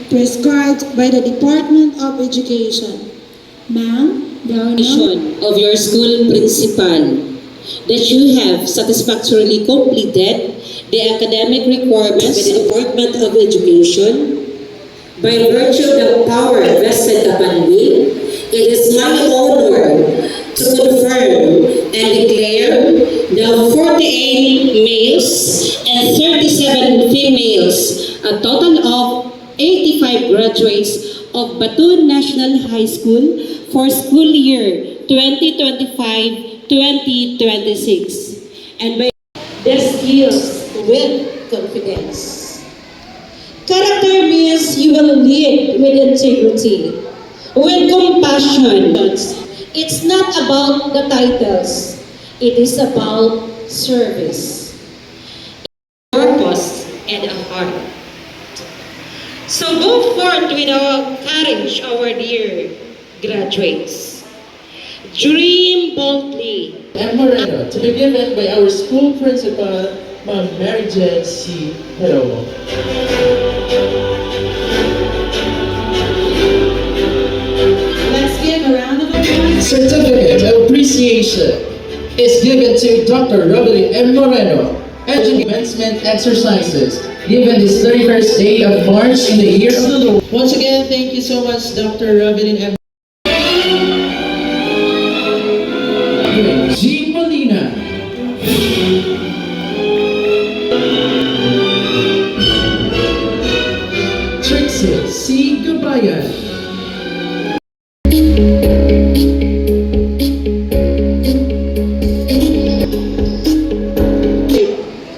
prescribed by the Department of Education. Ma'am, there are no Of your school principal that you have satisfactorily completed the academic requirements by the Department of Education. By virtue of the power vested upon me, it is my honor to confirm and declare the 48 males and 37 females, a total of 85 graduates of Batun National High School for school year 2025-2026, and by the skills with confidence. Character means you will lead with integrity, with compassion. It's not about the titles, it is about service, purpose, and a heart. So go forth with our courage, our dear graduates. Dream boldly. And Moreno, to be given by our school principal, Ma'am Mary Jen C. Heromo. Let's give a round of applause. Certificate of Appreciation is given to Dr. Roberty M. Moreno at the commencement exercises given this 31st day of March in the year of the Lord. Once again, thank you so much, Dr. Roberty M. Jean Molina. Trixie C. Gabayan.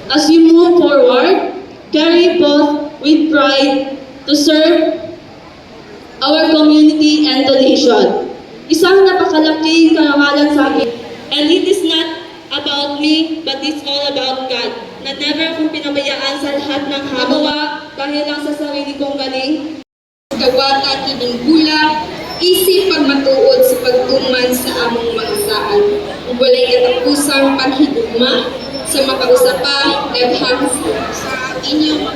As you move forward, carry both with pride to serve our community and the nation. Isang napakalaking karangalan sa akin. And it is not about me, but it's all about God, na never akong pinabayaan sa lahat ng hagawa dahil lang sa sarili kong galing. Kawata kining gula, isip pagmatuod sa pagtuman sa among mga saan. Walay katapusang paghigugma sa makausapa, daghang sa inyong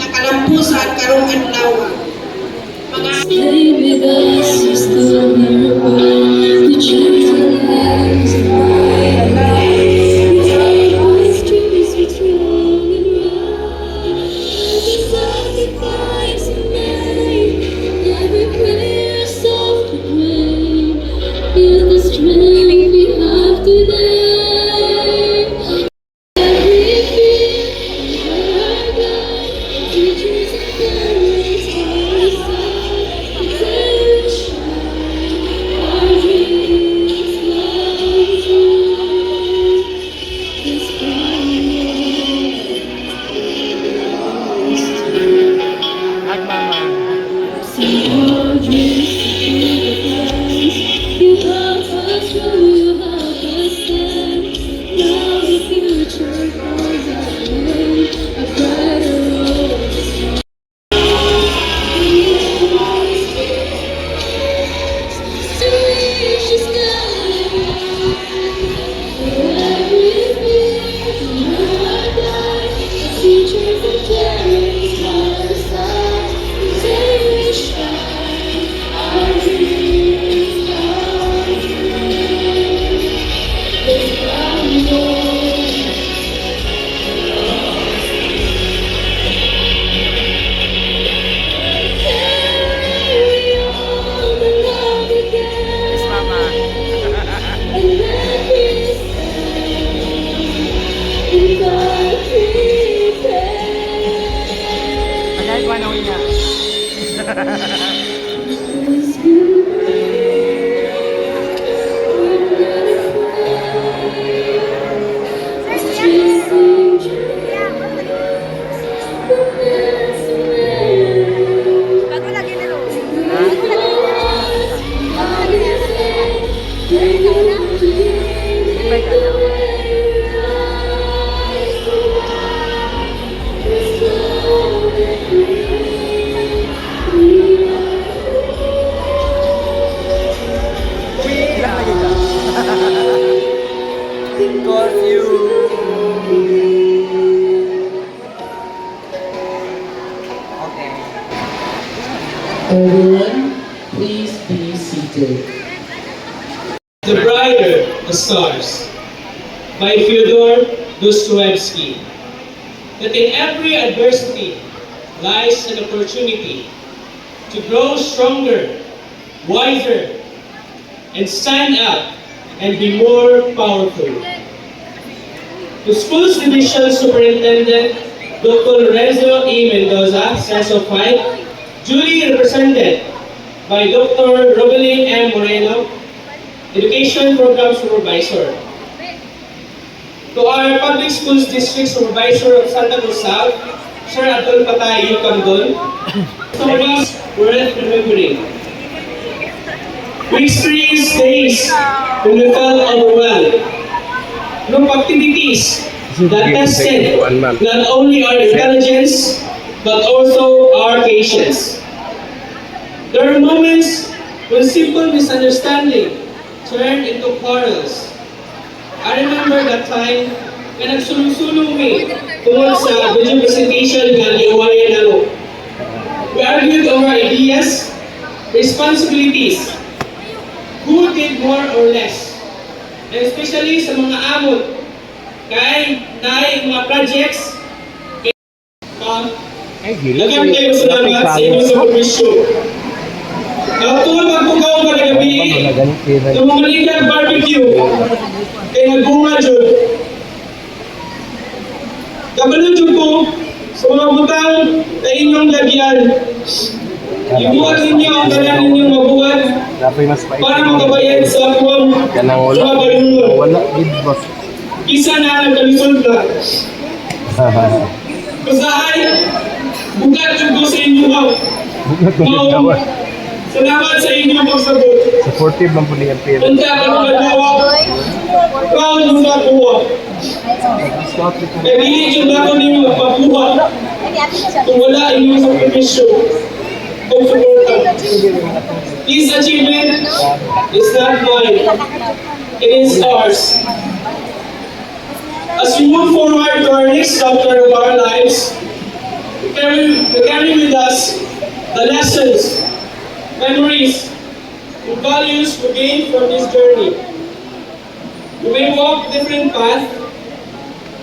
nakalampusan karong adlaw. Stay with us, just the the gentle hands of my life. We take these dreams between and right. Every sacrifice we made, every prayer soft to pray. You're the strength we have today. Every fear, our guide, teachers and parents by our side. Everyone, please be seated. The Brighter the Stars by Fyodor Dostoevsky. That in every adversity lies an opportunity to grow stronger, wiser, and stand up and be more powerful. The school's division superintendent, Dr. Lorenzo E. Mendoza, says of height, duly represented by Dr. Rogelin M. Moreno, Education Program Supervisor. To our Public Schools District Supervisor of Santa Cruz South, Sir Abdul Patay Yukamdon, stories worth remembering. We experienced days when we felt overwhelmed. Group activities that tested not only our intelligence, but also our patience. There are moments when simple misunderstanding turned into quarrels. I remember that time na nagsulong-sulong mi tungkol sa video presentation ng iwayan nalo. We argued over ideas, responsibilities, who did more or less, and especially sa mga amot, kaya naay mga projects, Lagang kayo salamat sa inyong servisyo. Nakatulog ang pugaw pa na gabi, tumamaligag barbecue, kaya nagbunga dyan. Kabaludyo ko sa mga butang na inyong lagyan. Ibuhat ninyo ang kanya ninyong mabuhat para makabayad sa akwang mga balunod. Isa na nagkalisod na. Kasahay, bukat yung ko sa inyo ha. Salamat sa inyong pagsabot. Supportive man po ni MPL. Punta ka ng nagawa. Proud mo sa kuha. Kaya dili yung dako ninyo magpapuha. Kung wala inyong sakripisyo o suporta. This achievement is not mine. It is ours. As we move forward to our next chapter of our lives, we carry with us the lessons, memories, and values we gain from this journey. We may walk different paths,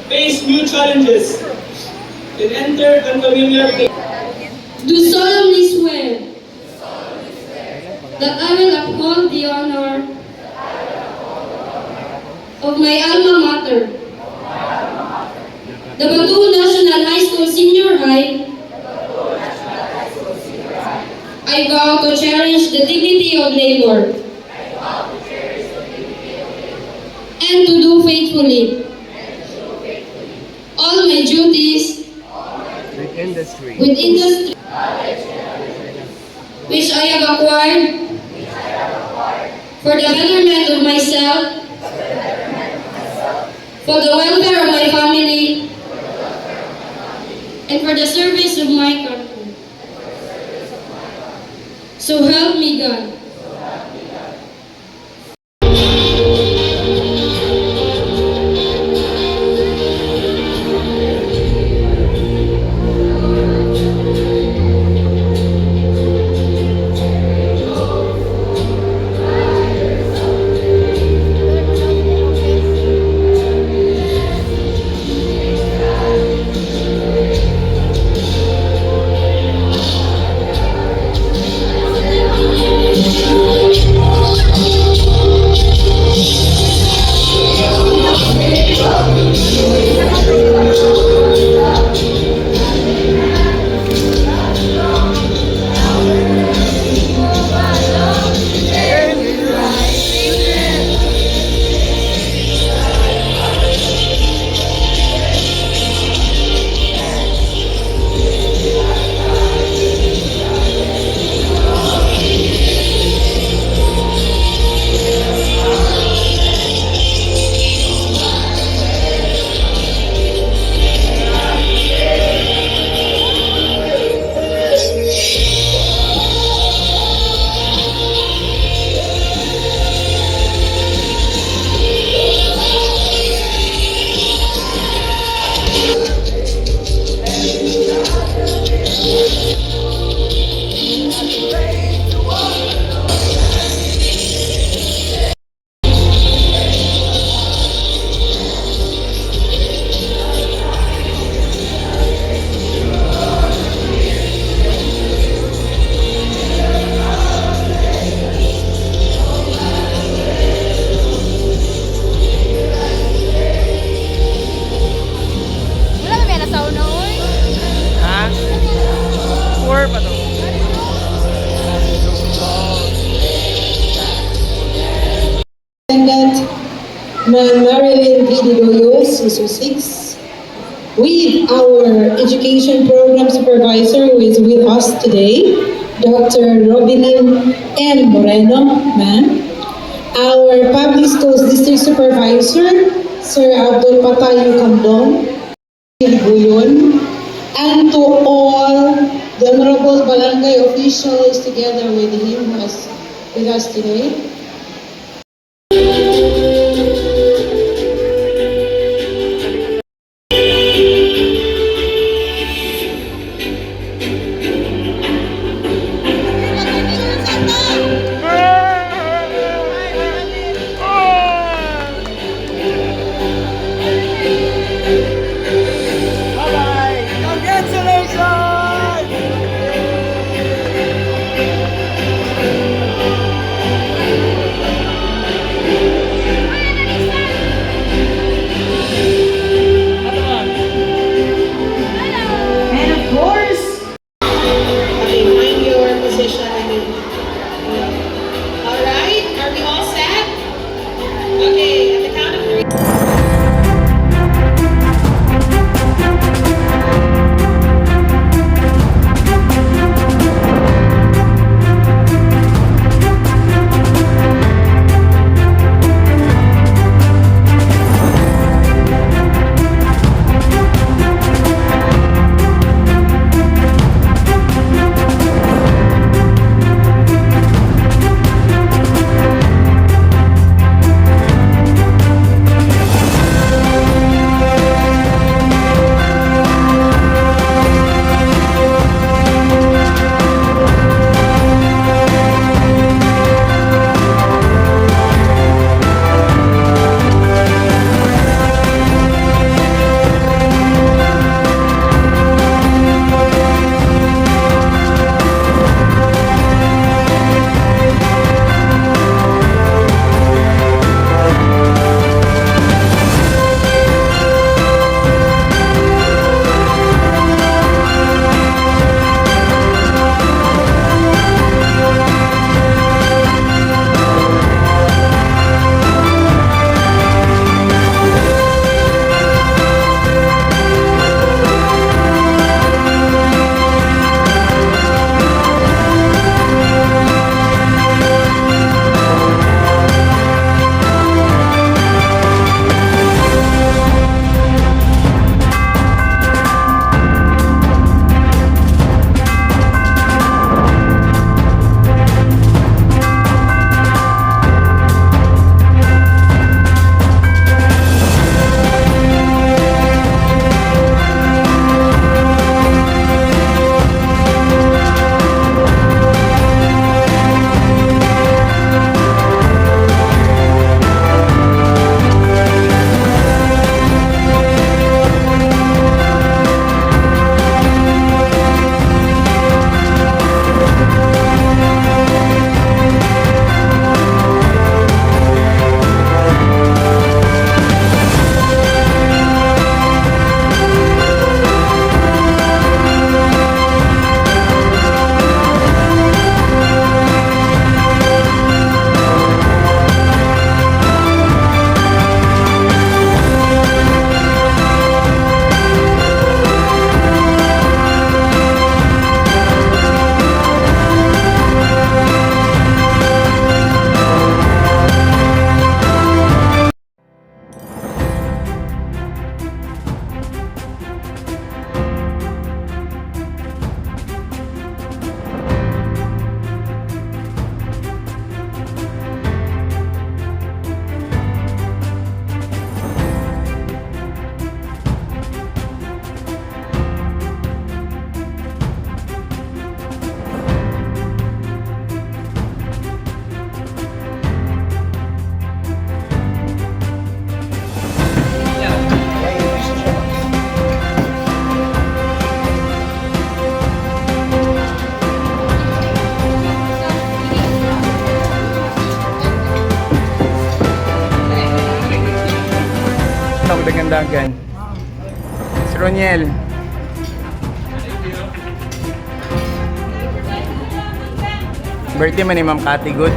face new challenges, and enter unfamiliar places. Do solemnly swear that I will uphold the honor of my alma mater, the Batu National High School Senior High. I vow to cherish the dignity of labor and to do faithfully all my duties With industry. with industry which I have acquired for the betterment of myself, for the welfare of my family, and for the service of my country. So help me God. Superintendent Marilyn V. Didoyo, CISO 6, with our Education Program Supervisor who is with us today, Dr. Robilyn M. Moreno, ma'am. Our Public Schools District Supervisor, Sir Abdul Patayo Kandong, Buyon, and to all the honorable barangay officials together with him who is with us today. Okay, find your position again. Alright, are we all set? Okay, at the count of 3. Dagan. Si Roniel. Birthday man ni Ma'am Cathy Good.